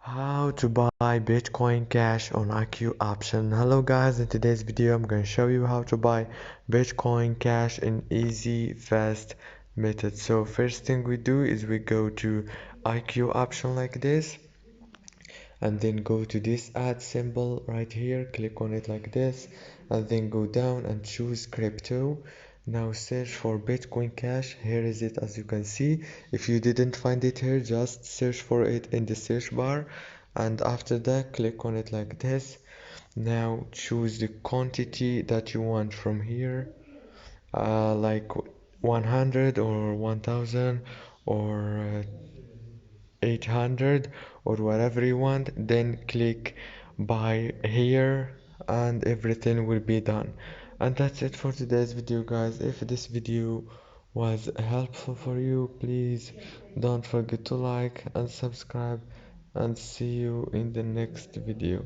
How to buy Bitcoin Cash on IQ option. Hello guys, in today's video I'm going to show you how to buy Bitcoin Cash in easy, fast method. So first thing we do is we go to IQ option like this, and then go to this add symbol right here, click on it like this, and then go down and choose crypto. Now search for Bitcoin Cash. Here is it, as you can see. If you didn't find it here, just search for it in the search bar, and after that click on it like this. Now choose the quantity that you want from here, like 100 or 1000 or 800 or whatever you want, then click buy here and everything will be done. And that's it for today's video, guys. If this video was helpful for you, please don't forget to like and subscribe, and see you in the next video.